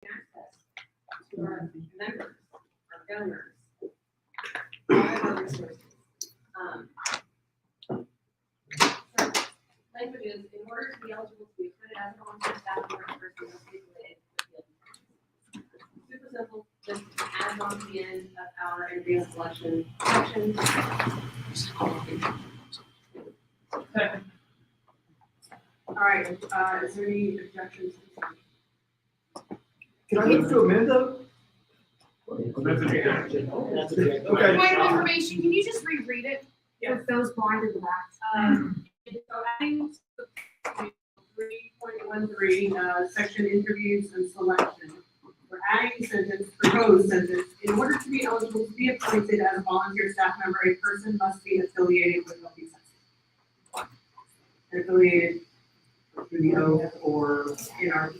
access to our members, our donors, all of our resources. Language is, in order to be eligible to be accredited as a volunteer staff member, a person must be affiliated with the super simple, just add on to the end of our embryo selection section. Second. All right, is there any objections? Can I move to amend though? Okay. Okay. Point of information, can you just reread it for those blind in the back? So adding 3.13, section interviews and selection. We're adding a sentence, proposed sentence, in order to be eligible to be appointed as a volunteer staff member, a person must be affiliated with what he says. Affiliated through the oath or in our,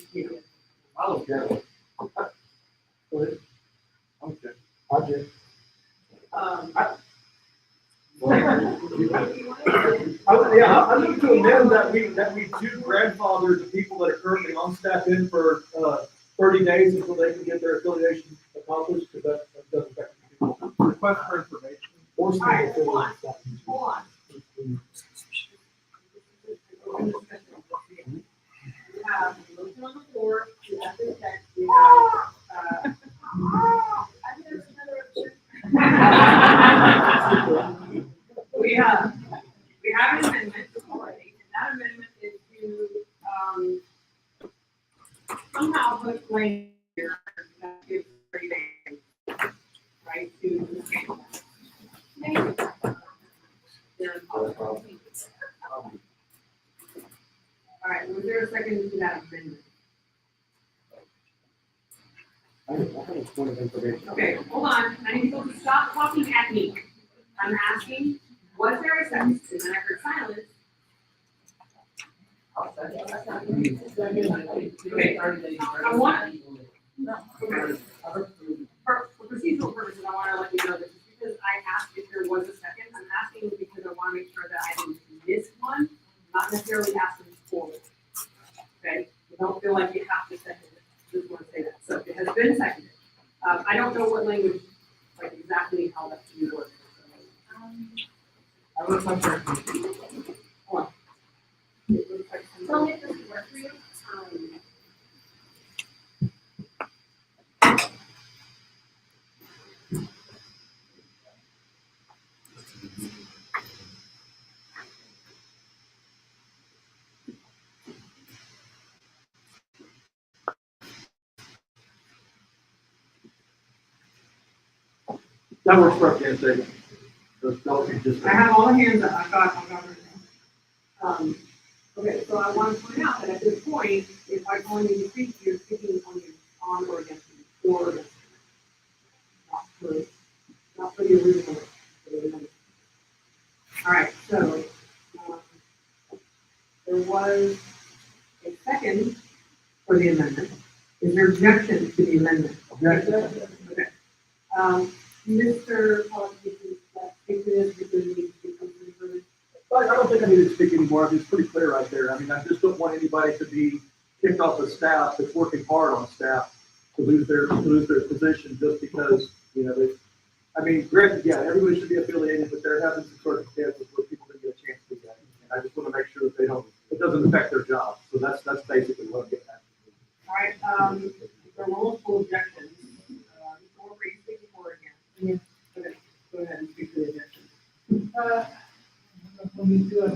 I'll object. Go ahead. Okay. Object. I move to amend that we do grandfather the people that are currently on staff in for 30 days until they can get their affiliation accomplished, because that doesn't affect the people. Request for information. All right, hold on. Hold on. We have a motion on the floor to add this text. We have, we have an amendment already, and that amendment is to, somehow put language here that gives 30 days, right, to. All right, was there a second to that amendment? I have a point of information. Okay, hold on, I need people to stop talking at me. I'm asking, was there a second? And then I heard silence. Okay, I want, for procedural purposes, I want to let you know that just because I asked if there was a second, I'm asking because I want to make sure that I didn't miss one, not necessarily asking for it. Okay, you don't feel like you have to second it, just want to say that. So it has been seconded. I don't know what language, like exactly how that should be worked. I will come first. Hold on. It looks like some- Tell me if this works for you. That works for us, yes, David. I have all the hands up, I've got everything. Okay, so I want to point out that at this point, if I'm going to speak, you're speaking on or against me, or against me. Not for the original. For the amendment. All right, so, there was a second for the amendment. Is there objection to the amendment? Objection. Okay. Mr. Pollock, you can speak to this because we need to speak something further. I don't think I need to speak anymore. It's pretty clear right there. I mean, I just don't want anybody to be kicked off the staff that's working hard on staff to lose their position just because, I mean, granted, yeah, everybody should be affiliated, but there have been some circumstances where people didn't get a chance to do that. And I just want to make sure that it doesn't affect their job. So that's basically what I'm getting at. All right, there were multiple objections. Before we speak for again. Yeah. Okay, go ahead and speak to the objection. Let me do it.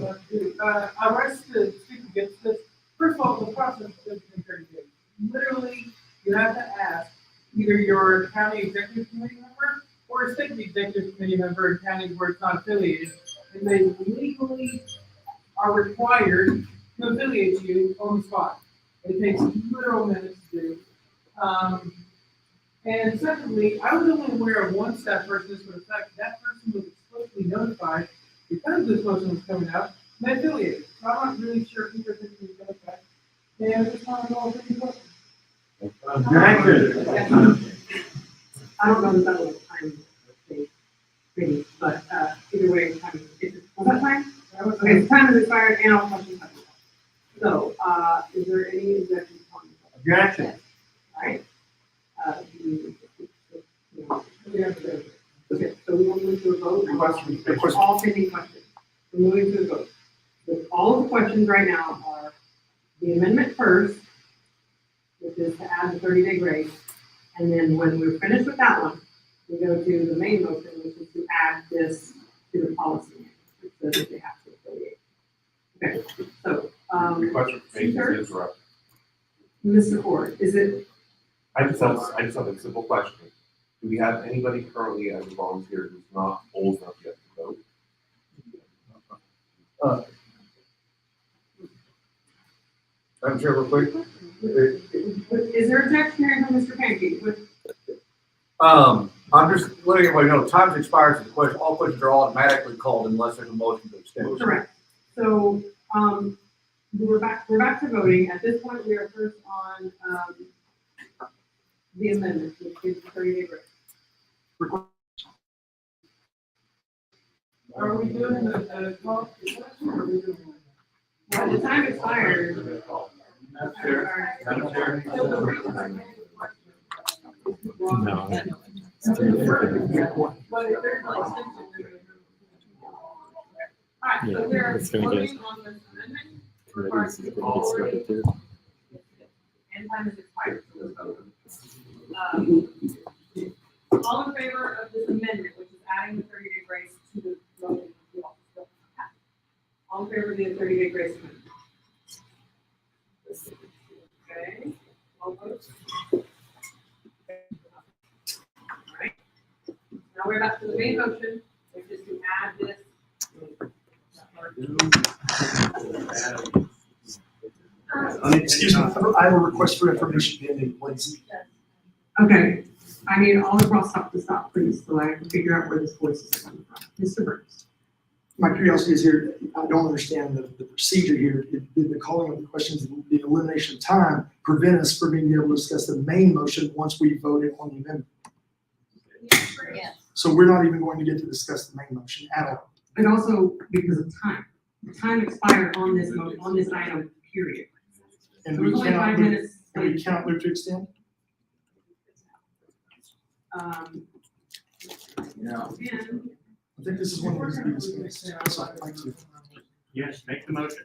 I rise to speak against this. First of all, the process is in 30 days. Literally, you have to ask either your county executive committee member or a state executive committee member in counties where it's not affiliated, and they legally are required to affiliate you on the spot. It takes literal minutes to do. And secondly, I was only aware of one staff person this would affect. That person was explicitly notified because this motion was coming up, and they affiliated. So I'm not really sure who they're thinking is going to affect. And I just want to know if any questions. I don't know if that was time, maybe, but either way, time is, was that time? Okay, the time is expired and all questions have been asked. So, is there any objection? Objection. All right, Okay, so we want to move to a vote. The question. All pending questions. We're moving to a vote. So all of the questions right now are the amendment first, which is to add the 30-day grace. And then when we're finished with that one, we go to the main motion, which is to add this to the policy. So that they have to affiliate. Okay, so, The question for me is interrupt. Mr. Ford, is it, I just have a simple question. Do we have anybody currently as a volunteer who's not old enough yet to vote? Madam Chair, real quick. is there objection here from Mr. Pankey? I'm just letting everybody know, time's expired, so the question, all questions are automatically called unless there's a motion to extend. Correct. So, we're back to voting. At this point, we are first on, the amendment, which is the 30-day grace. Are we doing a call? Or are we doing? Well, the time expired. Madam Chair. Madam Chair. No. But if there's like extension, Alright, so we're voting on this amendment. And time is expired, so let's vote. All in favor of this amendment, which is adding the 30-day grace to the motion? All in favor of the 30-day grace amendment? Okay, all votes? Alright. Now we're back to the main motion, which is to add this. Excuse me, I have a request for information pending, please. Okay, I need all the cross to stop, please, so I can figure out where this voice is coming from. Mr. Burns. My curiosity is here, I don't understand the procedure here. Did the calling of the questions, the elimination of time prevent us from being able to discuss the main motion once we voted on the amendment? Yes. So we're not even going to get to discuss the main motion at all. And also because of time. The time expired on this on this item, period. And So we it's only 5 cannot move, minutes. and we cannot move to extend? Yeah. And I think this is one that needs to be discussed. So I'd like to, Yes, make the motion.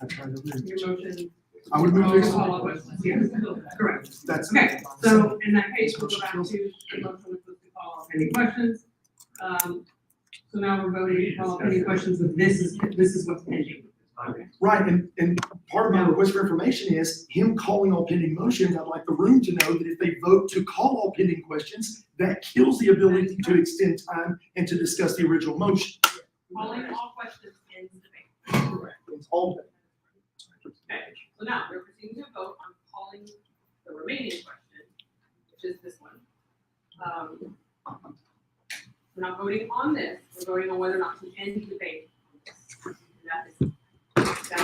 I tried to read. your motion. I would move to extend. Follow questions, yes, correct. That's. Okay, so in that case, we'll go back to the motion with the follow-up any questions. So now we're voting to follow up any questions of this is what's pending. Right, and part of my request for information is him calling all pending motions. I'd like the room to know that if they vote to call all pending questions, that kills the ability to extend time and to discuss the original motion. Calling all questions ends debate. Correct. It's all done. Okay, so now we're proceeding to vote on calling the remaining question, which is this one. We're not voting on this, we're voting on whether or not to end the debate. That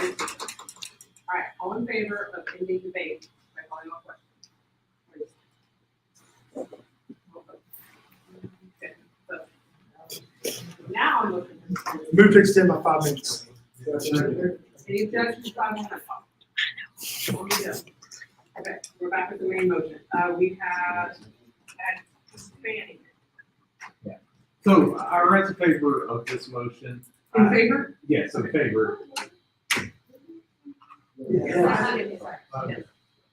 is, all right, all in favor of ending debate by calling all questions? Okay, so now I'm looking. Move to extend by 5 minutes. Any objections, 5 minutes? Okay, we're back at the main motion. We have expanding. So I write in favor of this motion. In favor? Yes, in favor.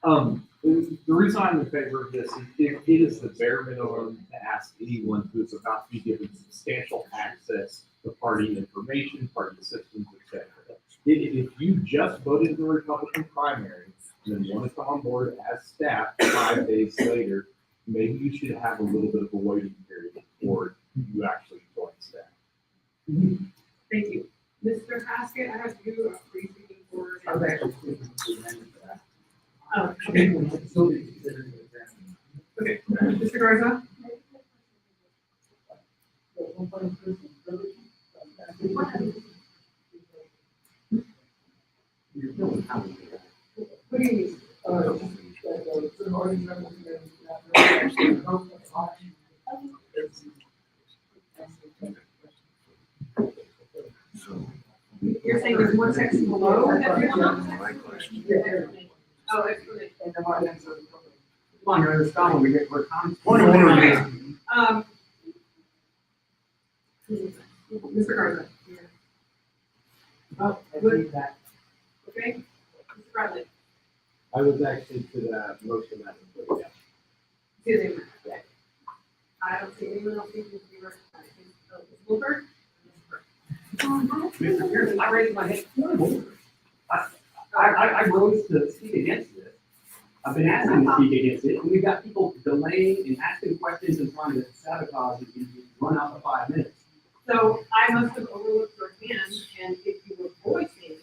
The reason I'm in favor of this is it is the bare minimum to ask anyone who is about to be given substantial access to party information, party systems, etc. If you just voted in the Republican primary and then wanted to onboard as staff 5 days later, maybe you should have a little bit of a waiting period before you actually join staff. Thank you. Mr. Haskett, I have you speaking for. Okay. Oh, okay. Okay, Mr. Garza? What do you mean? You're saying there's one section below that you're not? Oh, it's really. Come on, you're in the stone, we get, we're Point of order. Mr. Garza. Oh, I think that, Okay? Mr. Bradley. I was actually to the motion that was put together. Excuse me. I don't see anyone else needing to be recognized. Ms. Wilbur? Mr. Pierce, I raised my hand. I rose to speak against this. I've been asking to speak against it, and we've got people delaying and asking questions and trying to sabotage it and run out the 5 minutes. So I must have overlooked your hand, and if you were voicing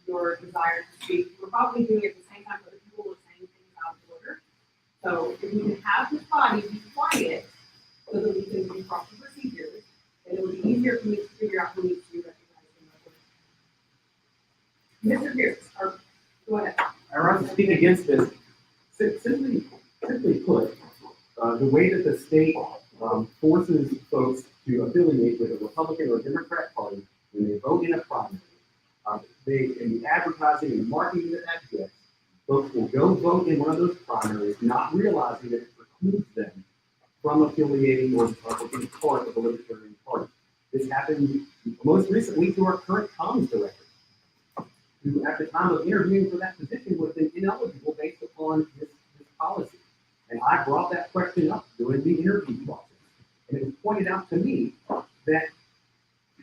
your desire to speak, you were probably doing it at the same time other people were saying things out of order. So if we can have this body be quiet, so that we can do proper procedures, then it would be easier for me to figure out who needs to be recognized. Mr. Pierce, go ahead. I rise to speak against this. Simply put, the way that the state forces folks to affiliate with a Republican or Democrat party when they vote in a primary, in the advertising and marketing that gets, folks will go vote in one of those primaries, not realizing that it precludes them from affiliating or being part of the Libertarian Party. This happened most recently to our current comms director, who at the time of interviewing for that position would have been ineligible based upon this policy. And I brought that question up during the interview process. And it was pointed out to me that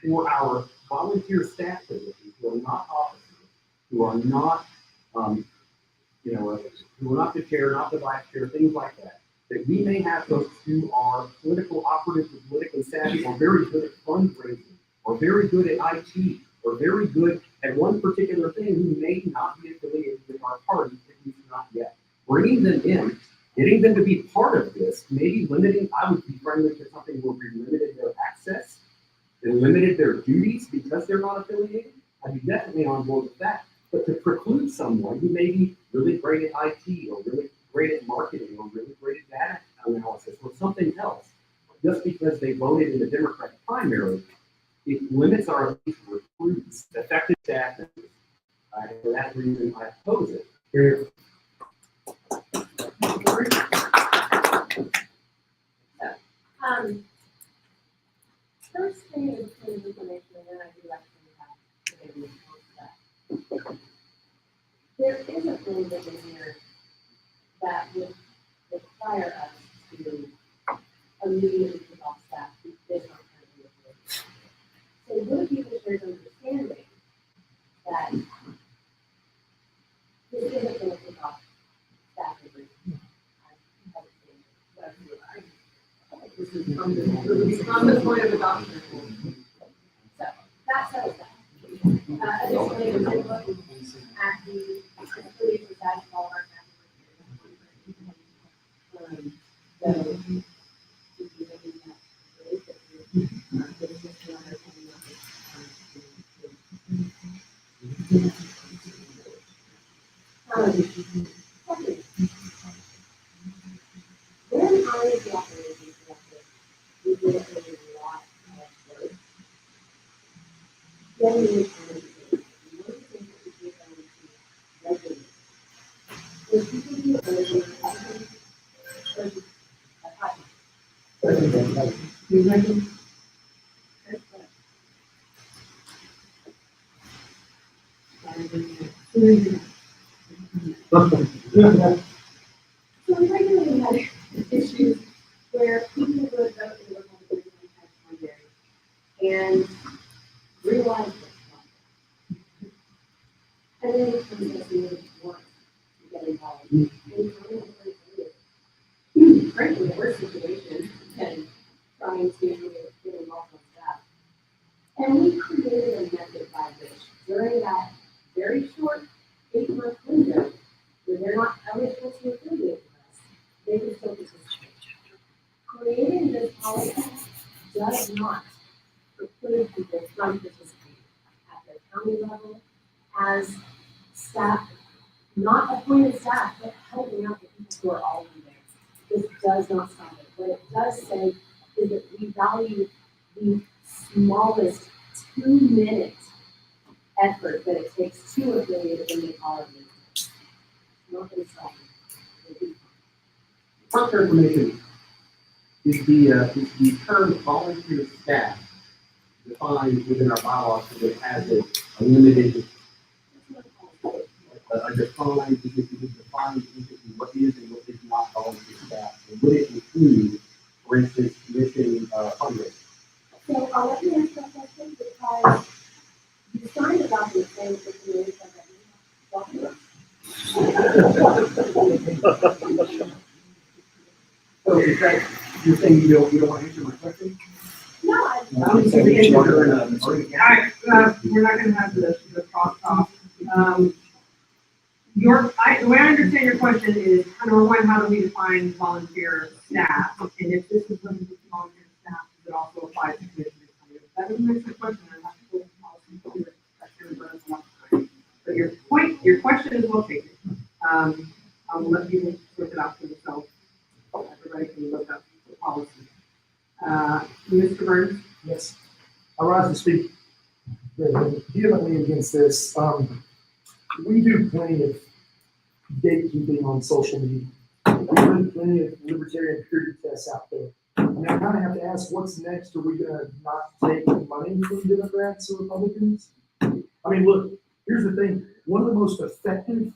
for our volunteer staff positions who are not officers, who are not, who are not the chair, not the vice chair, things like that, that we may have folks who are political operatives or politically savvy or very good at fundraising or very good at IT or very good at one particular thing who may not be affiliated with our party, at least not yet. Bringing them in, getting them to be part of this, maybe limiting, I would be friendly to something where we limited their access, they limited their duties because they're not affiliated. I'd be definitely on board with that. But to preclude someone who may be really great at IT or really great at marketing or really great at data analysis or something else, just because they voted in the Democratic primary, it limits our ability to recruit effective staff members. For that reason, I oppose it. Here. First thing is a point of information, and then I do actually have to maybe that. There is a provision in here that would require us to immediately kick off staff who did not currently affiliate. So would you share understanding that this isn't going to kick off staff members? This is from the point of adoption. So that settles that. Additionally, we did look at the affiliation status of all our staff. So, when I was the operations director, we did a lot of work. Then we would kind of do one of the things that we did regularly was people do early So we regularly had issues where people would go to the Republican primary and realize this. And then it comes up with want to get involved. And frankly, the worst situation than trying to get involved with staff. And we created a method by which during that very short 8-month window, where they're not eligible to affiliate with us, they can still participate. Creating this policy does not preclude people from participating at their county level as staff, not appointed staff, but helping out the people who are already there. This does not stop it. What it does say is that we value the smallest 2-minute effort that it takes to affiliate when they are affiliated. Not going to stop it. For information, is the term volunteer staff defined within our bylaws, so that it has a limited, a defined, because it is defined into what is and what is not volunteer staff. And would it include, for instance, commission fundraising? So I'll let you answer that question because you signed a document saying that the community said that you want So is that, you're saying you don't want to answer my question? No, I. I'm just saying it's smarter than All right, we're not gonna have the crosstalk. The way I understand your question is, number one, how do we define volunteer staff? And if this is limited to volunteer staff, does it also apply to commissioners? That doesn't answer the question, I'm not sure what the policy is, that's gonna burn us a lot of time. But your question is well taken. I will let you sort it out for yourself. Everybody can look up the policy. Mr. Burns? Yes. I rise to speak vehemently against this. We do plenty of gatekeeping on social media. We run plenty of libertarian purity tests out there. And I kind of have to ask, what's next? Are we gonna not take money from Democrats or Republicans? I mean, look, here's the thing. One of the most effective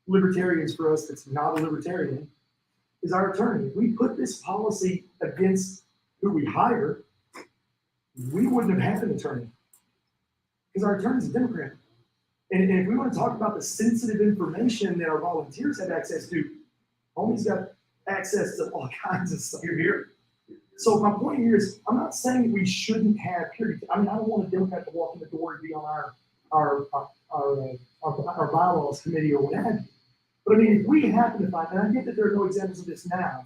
libertarians for us that's not a libertarian is our attorney. If we put this policy against who we hire, we wouldn't have had an attorney because our attorney's a Democrat. And if we want to talk about the sensitive information that our volunteers have access to, homie's got access to all kinds of stuff here. So my point here is, I'm not saying we shouldn't have purity. I mean, I don't want a Democrat to walk in the door and be on our bylaws committee or what have you. But I mean, if we happen to find, and I get that there are no examples of this now,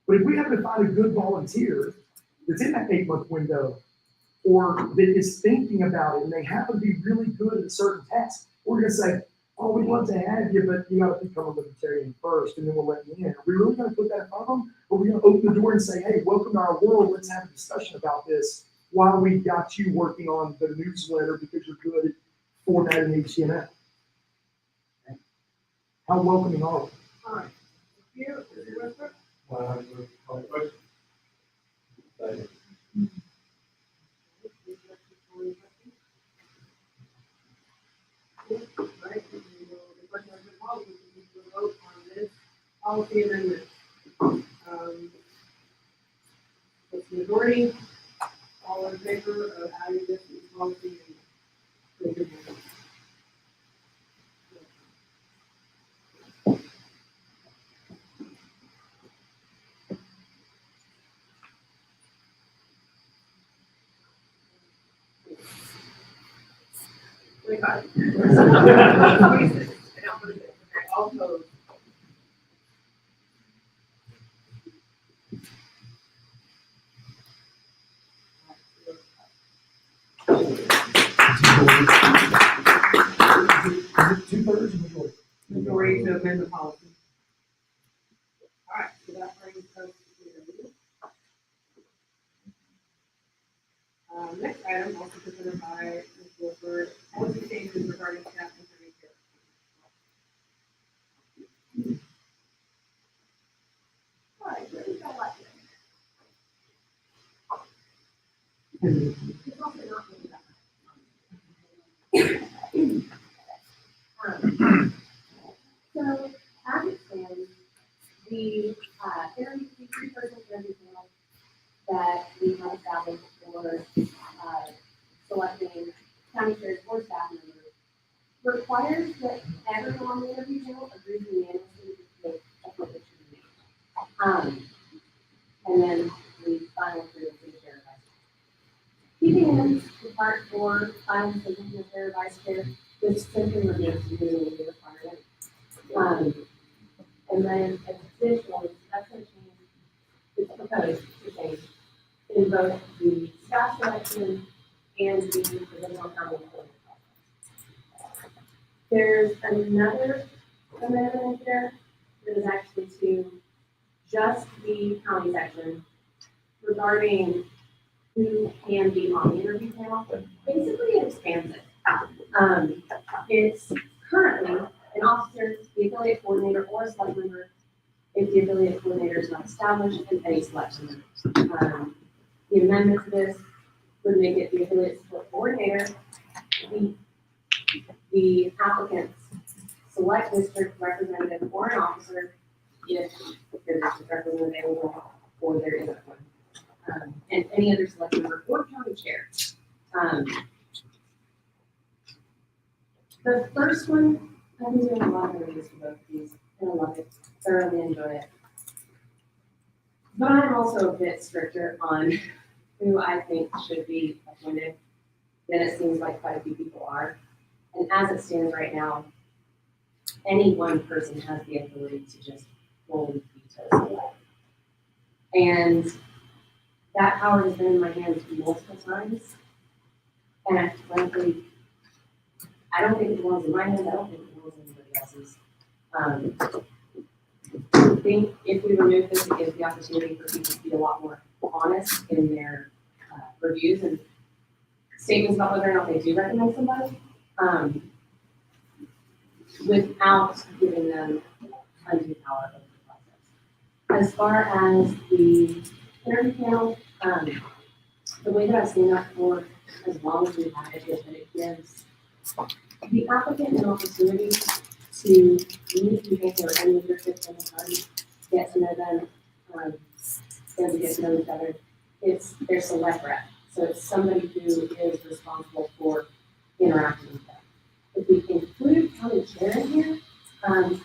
but if we happen to find a good volunteer that's in that 8-month window, or that is thinking about it, and they happen to be really good at a certain task, we're gonna say, oh, we'd love to have you, but you gotta become a libertarian first, and then we'll let you in. Are we really gonna put that in front of them? Or are we gonna open the door and say, hey, welcome to our world, let's have a discussion about this while we got you working on the newsletter because you're good at formatting HTML? Okay. How welcoming are we? All right. Thank you. Mr. Westbrook? Right, the question has been called, we need to vote on this policy amendment. What's the majority? All in favor of adding this to the policy amendment? Twenty-five. 26. All opposed. Two-thirds majority. Majority to amend the policy. All right, so that brings us to next item, also presented by Ms. Wilford, policy changes regarding staff interview care. All right, where we got like So, as it stands, the three-person interview panel that we have established for selecting county sheriff's board staff members requires that everyone on the interview panel agrees unanimously to make a public meeting. And then we final approve the chair and vice chair. Keeping in the part for final decision from the chair and vice chair, this simply removes the unanimity requirement. And then additionally, that's going to change, it's proposed to change in both the staff selection and the provisional county employment process. There's another amendment there that is actually to just the county section regarding who can be on the interview panel. Basically, it expands it. It's currently an officer, the affiliate coordinator, or a select member if the affiliate coordinator is not established, and any selection members. The amendment to this would make it the affiliate support coordinator. The applicant's select district representative or an officer, if their district representative available, or there isn't one. And any other select member or county chair. The first one, I've been doing a lot of reviews for both of these, and I love it, thoroughly enjoy it. But I'm also a bit stricter on who I think should be appointed than it seems like quite a few people are. And as it stands right now, any one person has the ability to just fully veto somebody. And that power has been in my hands multiple times. And I frankly, I don't think it belongs in my hands. I don't think it belongs in anybody else's. I think if we remove this, it gives the opportunity for people to be a lot more honest in their reviews and statements about whether or not they do recommend somebody, without giving them undue power over the process. As far as the interview panel, the way that I've seen that for as long as we've had it is that it gives the applicant an opportunity to meet people or any leadership in the party, get to know them, and to get to know each other. It's their select rep. So it's somebody who is responsible for interacting with them. If we include county chair in here, the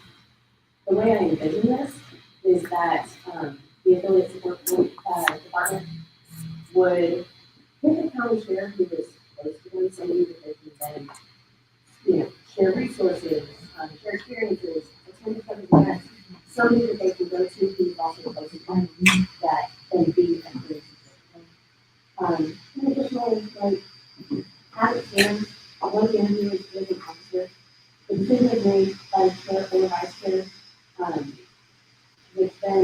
way I envision this is that the affiliate support department would pick a county chair who is close to them, somebody that they can then, share resources, share experiences, attend some events, somebody that they can go to who's also close to them that can be a good support. And additionally, like, as it stands, one of the interviewers is an officer. The decision is made by the chair or vice chair, which then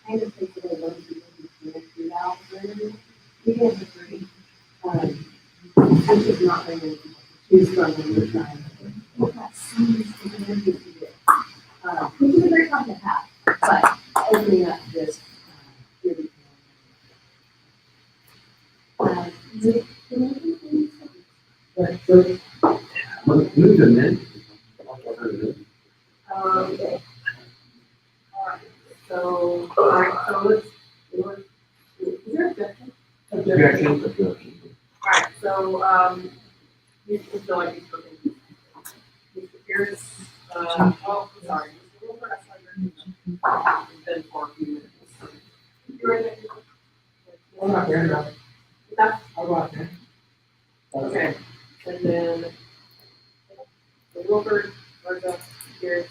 kind of takes away one of the people who can't do that officer interview. Even if it's free, which is not very many people who's struggling with time. That seems to be an interview to do. Which is a great problem to have, but opening up this interview panel. Move to amend. Okay. Alright, so let's, is there a objection? Alright, so, you feel like he's looking. Mr. Pierce, oh, sorry. Mr. Wilbur, I saw your name. It's been for a few minutes. You ready? I'm not there now. No? I'll go out there. Okay, and then the Wilbur, Virgo, Pierce.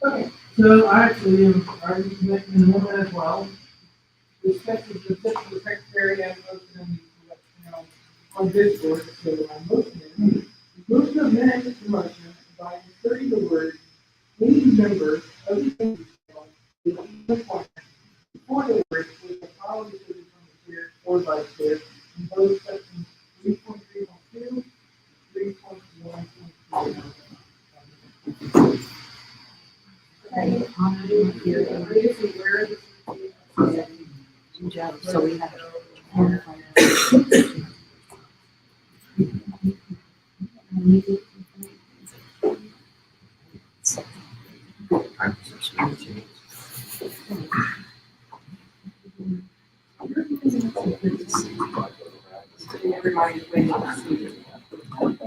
Okay, so I actually am already committing in 1 minute as well. Discuss the position of the secretary and motion on Discord, so my motion is, move to amend the motion by inserting the word, any member of the committee is appointed before the word with the following decision from the chair or vice chair in both sections 3.3.2, 3.1.2. So we have. Everybody's waiting to see what's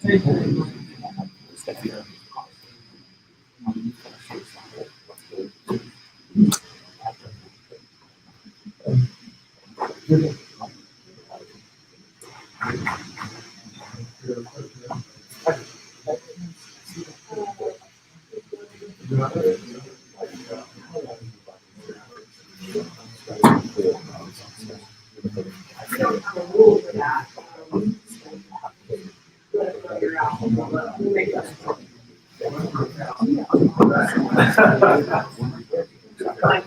Take We don't have a rule for that. Let's figure out. We'll make that. Like,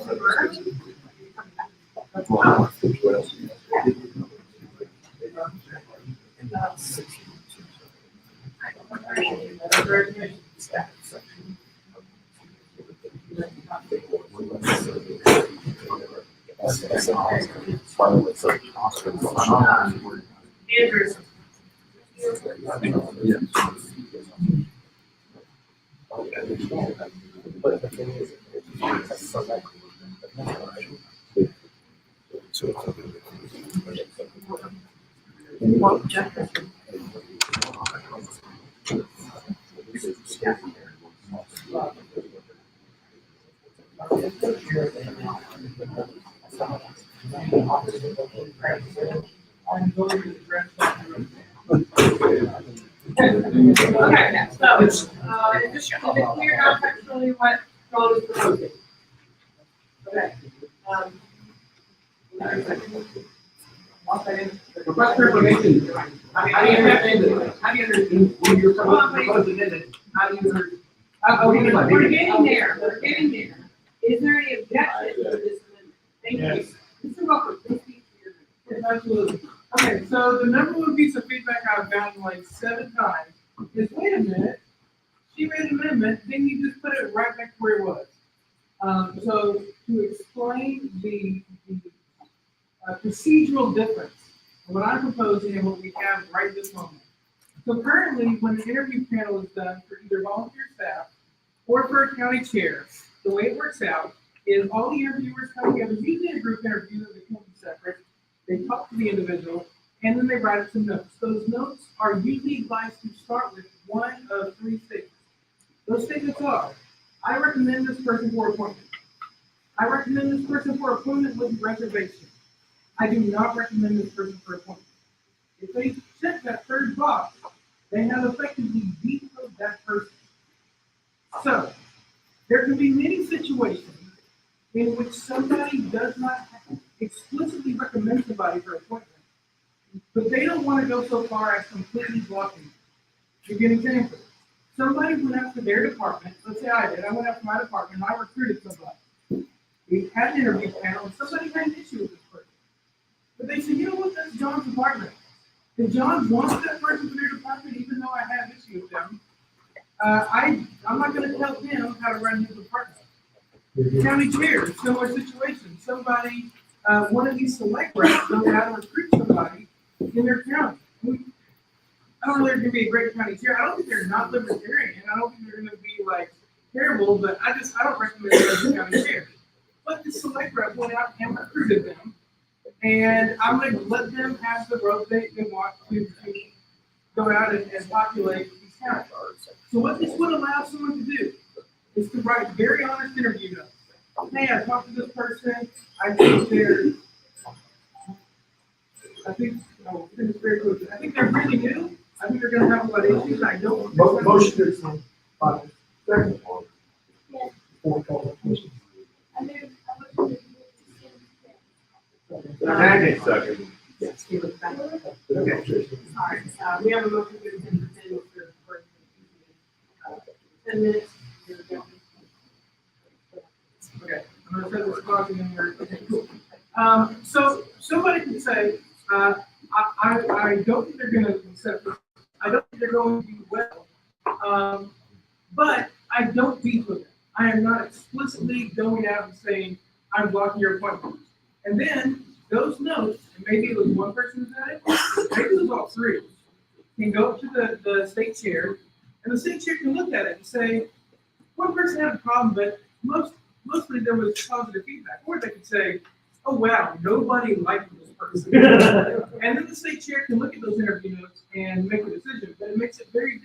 Andrews. Okay, so, is it clear now textually what Ron is proposing? Okay. Request for information. How do you understand it? How do you understand when you're proposing it? How do you? We're getting there, we're getting there. Is there any objection to this amendment? Thank you. Yes. Mr. Walker, please speak to your. Yes, absolutely. Okay, so the number one piece of feedback I've gotten like 7 times is, wait a minute, she made an amendment, then you just put it right back where it was. So to explain the procedural difference, of what I'm proposing and what we have right this moment. So currently, when the interview panel is done for either volunteer staff or for a county chair, the way it works out is all the interviewers come together, usually a group interview that they can be separate. They talk to the individual, and then they write up some notes. Those notes are usually advised to start with one of 3 statements. Those statements are, I recommend this person for appointment. I recommend this person for appointment with reservation. I do not recommend this person for appointment. If they check that 3rd box, they have effectively vetoed that person. So, there can be many situations in which somebody does not explicitly recommend somebody for appointment, but they don't want to go so far as completely blocking. To give an example, somebody went out to their department, let's say I did, I went out to my department and I recruited somebody. We had an interview panel and somebody had an issue with this person. But they said, you know what, that's John's department. If John wants that person for their department, even though I have issue with them, I'm not gonna tell him how to run his department. County chair, similar situation. Somebody, one of these select reps knows how to recruit somebody in their county. I don't know if they're gonna be a great county chair. I don't think they're not libertarian. I don't think they're gonna be like terrible, but I don't recommend them as a county chair. But the select rep went out and recruited them. And I'm gonna let them have the road they want to go out and populate these counties. So what this would allow someone to do is to write very honest interview notes. Hey, I talked to this person, I think they're really new, I think they're gonna have a lot of issues, I don't. Motion to extend. Second. Yes. Before we call that question. And there's a motion Second. Yes, we look back. Okay, all right, we have a motion to extend the 10 for 10 minutes. Okay, I'm gonna set this clock in here. Okay, cool. So somebody could say, I don't think they're gonna accept this. I don't think they're going to do well. But I don't veto them. I am not explicitly going out and saying, I'm blocking your appointment. And then those notes, and maybe it was one person who said it, maybe it was all 3, can go up to the state chair, and the state chair can look at it and say, one person had a problem, but mostly there was positive feedback. Or they could say, oh wow, nobody liked this person. And then the state chair can look at those interview notes and make a decision, but it makes it very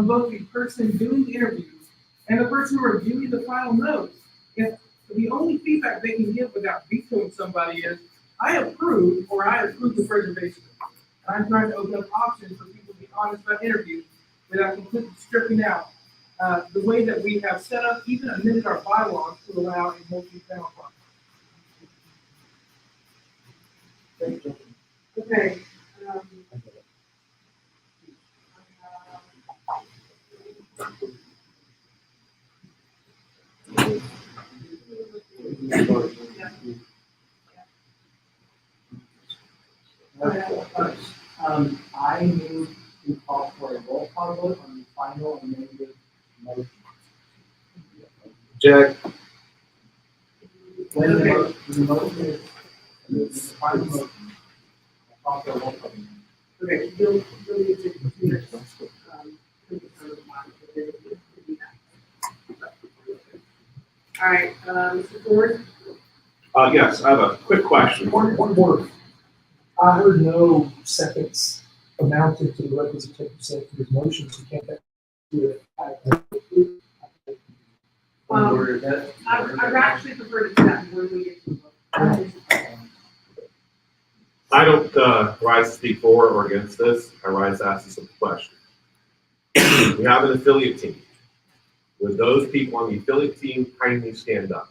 on both the person doing the interviews and the person reviewing the final notes. If the only feedback they can give without vetoing somebody is, I approve or I approve the preservation. I'm trying to open up options for people to be honest about interviews without completely stripping out the way that we have set up, even amended our bylaws to allow a multi-panel process. Okay. I move to call for a roll call vote on the final amended motion. Jack, When the motion is the final motion, I'll call for a roll call. Okay, you'll need to consider, all right, Mr. Ford? Yes, I have a quick question. One more. I heard no seconds amounted to the requisite 10% for his motion, so can't that do it? I'd actually prefer to do that when we get to the vote. I don't rise to speak for or against this. I rise to ask a simple question. We have an affiliate team. Would those people on the affiliate team kindly stand up?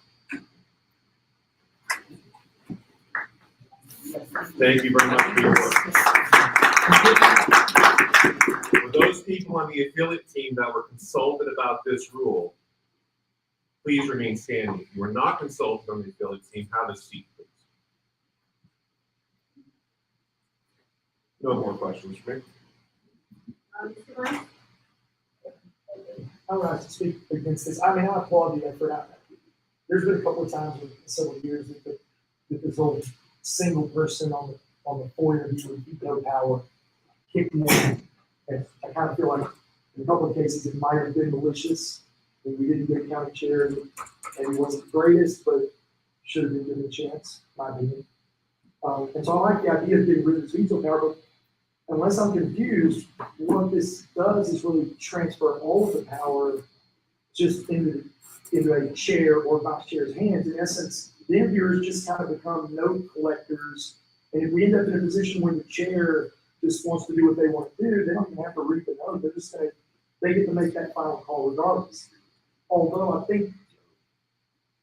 Thank you very much for your work. For those people on the affiliate team that were consulted about this rule, please remain standing. If you were not consulted on the affiliate team, have a seat, please. No more questions for me. Mr. Burns? I don't have to speak against this. I mean, I applaud the effort. There's been a couple of times in several years that this whole single person on the foyer with veto power kicked in. And I kind of feel like in a couple of cases it might have been malicious. And we didn't get a county chair, and he wasn't the greatest, but should have been given a chance, in my opinion. And so I like the idea of getting rid of this veto power, but unless I'm confused, what this does is really transfer all of the power just into a chair or vice chair's hands. In essence, the interviewers just kind of become note collectors. And if we end up in a position where the chair just wants to do what they want to do, they don't even have to read the note. They're just going to, they get to make that final call regardless. Although I think,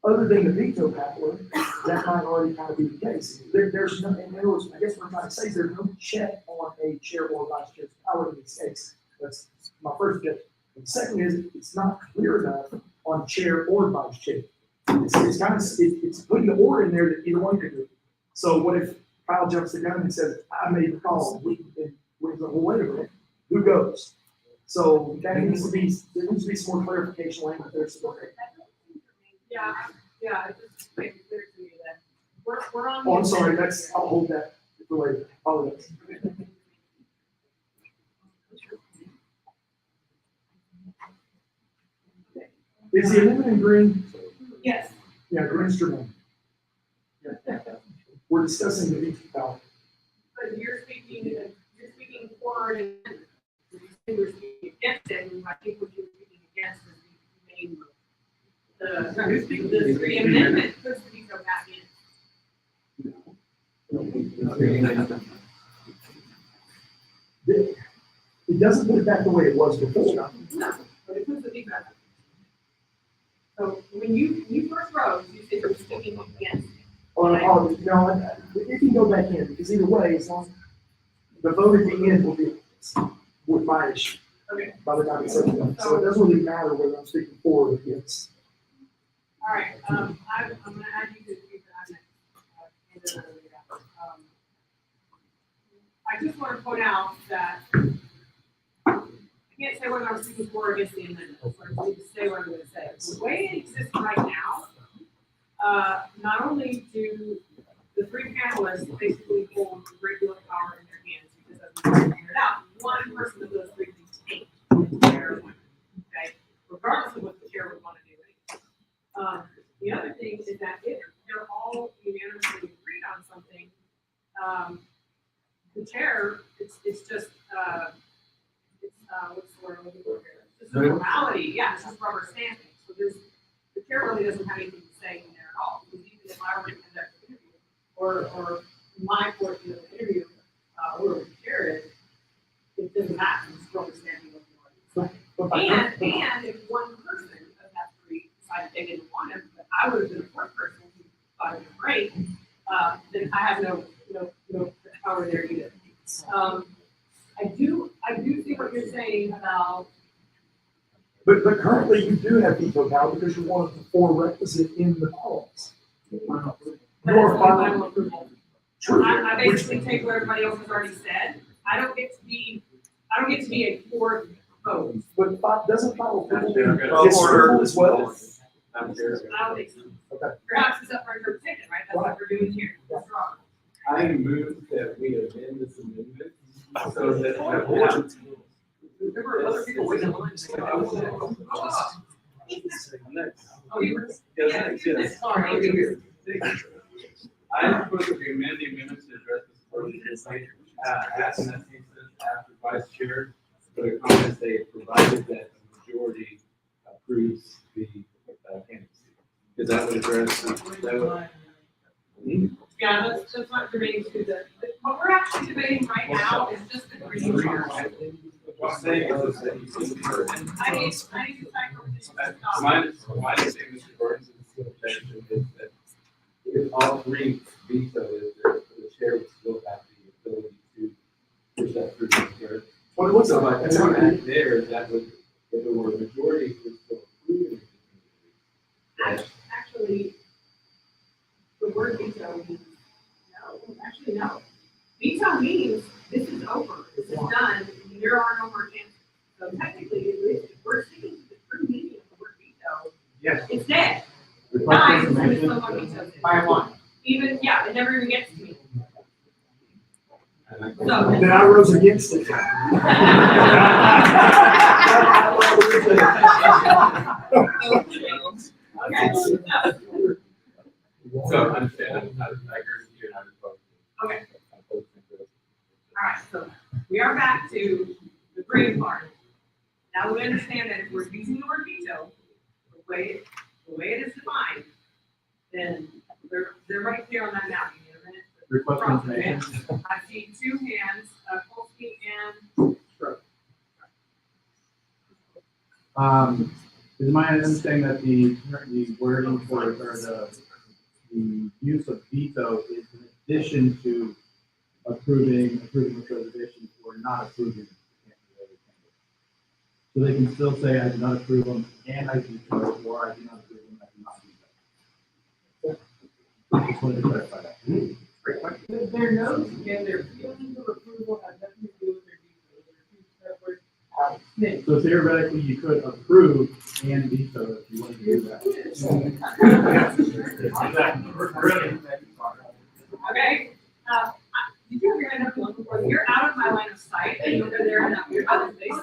other than the veto power, that might already kind of be the case. There's no, in other words, I guess what I'm trying to say is there's no check on a chair or vice chair's power in this case. That's my first objection. And second is, it's not clear enough on chair or vice chair. It's kind of, it's putting the order in there that either one could do. So what if Kyle jumps the gun and says, I made the call, we go, well, wait a minute, who goes? So that needs to be, there needs to be some more clarification language there. So Yeah, it just makes it clear to me that we're on. oh, I'm sorry, I'll hold that for later. Apologize. Is the amendment in green? Yes. Yeah, green's green. We're discussing the veto power. But you're speaking for it, and you're speaking against it, and I think what you're speaking against is the amendment puts the veto back in. It doesn't put it back the way it was before. No, but it puts the veto back. So when you first rose, you said you were speaking against it. Oh, no, it can go back in, because either way, as long as the vote at the end will be with my issue. Okay. By the time it's said, so it doesn't really matter whether I'm speaking for or against. All right, I'm gonna add you to the future next. I just want to point out that I can't say whether I'm speaking for or against the amendment, so I need to say what I'm gonna say. The way it exists right now, not only do the three panelists basically hold a great deal of power in their hands, because as we figured out, one person of those three can take the chair, okay, regardless of what the chair would want to do. The other thing is that if they're all unanimously agreed on something, the chair, it's just what's the word I'm looking for here? It's just a formality, yeah, it's just rubber stamping. So the chair really doesn't have anything to say in there at all. Because even if I were to conduct an interview, or my portion of the interview, or the chair is, it doesn't matter, it's rubber stamping. And if one person of that three decided they didn't want him, but I would have been the fourth person who thought it was great, then I have no power there either. I do see what you're saying about. But currently you do have veto power because you're one of the four requisite in the clause. Your Final approval. True. I basically take what everybody else has already said. I don't get to be a fourth vote. But doesn't final approval Madam mean Chair. disapproval as well? Madam Chair. I don't think so. Okay. Perhaps it's up for interpretation, right? That's what we're doing here. That's wrong. I move that we amend this amendment so that. There were other people waiting in line to say, oh, you were. Yes. Sorry, I'll be here. I propose that we amend the amendment to address this portion, as necessary after vice chair, but a comment say provided that the majority approves the candidacy. Because that would address, that would. Yeah, that's not germane to what we're actually debating right now is just the green chart. What I'm saying is that you see. I need to type over this. My understanding, Mr. Burns' objection is that if all three veto it, the chair would still have the ability to push that through the chair. What's that like? That's right there, that would, if there were a majority, would still approve it. Actually, the word veto means no, actually no. Veto means this is over, this is done, there are no more chances. So technically, if we're sticking to the true meaning of the word veto, Yes. it's dead. It dies as soon as someone vetoes it. By one. Even, yeah, it never even gets to me. So. Then I rose against it. Okay. So I understand, I agree with you, and I would vote. Okay. All right, so we are back to the green part. Now we understand that if we're using the word veto, the way it is defined, then they're right there on that map. You need a minute to Request cross it. information. I see two hands, Polsky and Stroke. Is my understanding that the wording for, or the use of veto is in addition to approving with reservations or not approving the candidate? So they can still say, I do not approve them and I veto, or I do not approve them, I do not veto. Just wanted to clarify that. Their notes and their feelings of approval have nothing to do with their veto. They're two separate things. So theoretically, you could approve and veto if you wanted to do that. Okay, did you ever end up looking for, you're out of my line of sight, and you're there and up your other face.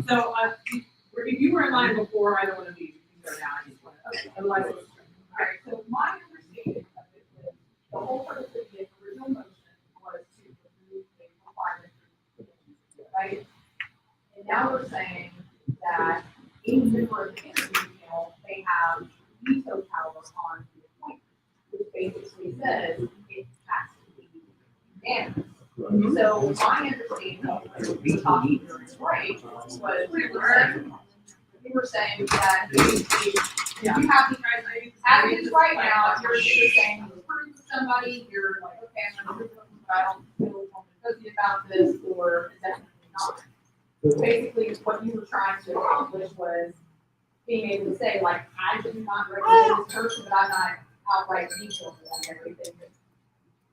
So, if you were in line before, I don't want to be, you can go down, I just want to, otherwise, all right, so my understanding of it was, the whole purpose of the original motion was to remove the requirement. Right? And now we're saying that in the first interview, they have veto power on the appointment, which basically says it has to be unanimous. So my understanding of what we talking during break was we were saying that if you have these, as it is right now, you're saying you approve of somebody, you're like, okay, I'm gonna approve them, but I don't feel fuzzy about this, or definitely not. Basically, what you were trying to accomplish was being able to say, like, I do not recommend this person, but I'm not outright vetoing on everything.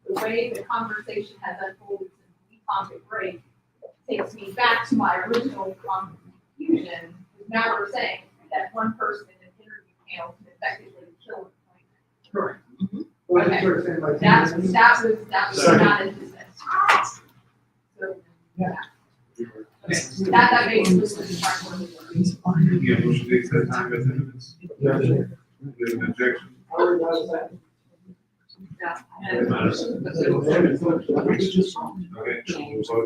The way the conversation has unfolded since we talked at break takes me back to my original confusion. Now we're saying that one person in an interview panel can effectively kill an Correct. appointment. That was not in this. So, yeah. Okay, that basically was the part where we were. Yeah, motion to accept time as evidence. There's an objection. Yeah. Okay, we'll vote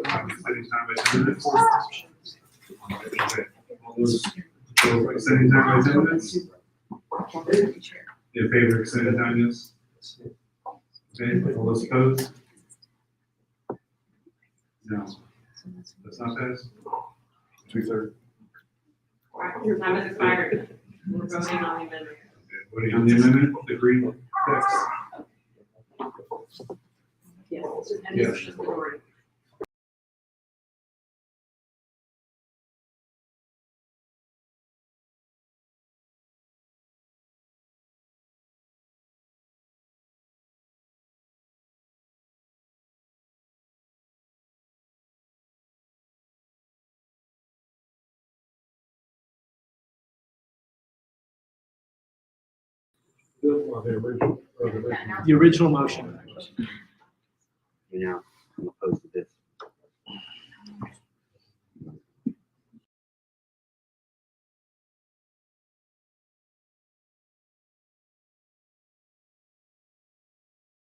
on extending time by 10 minutes. Okay, all those for extending time by 10 minutes? In favor of extending time, yes? Okay, all those opposed? No. That's not passed? 2/3. All right, your time has expired. We're voting on the amendment. Okay, voting on the amendment, the green text. Yes, and this is just majority. The original motion. You know, I'm opposed to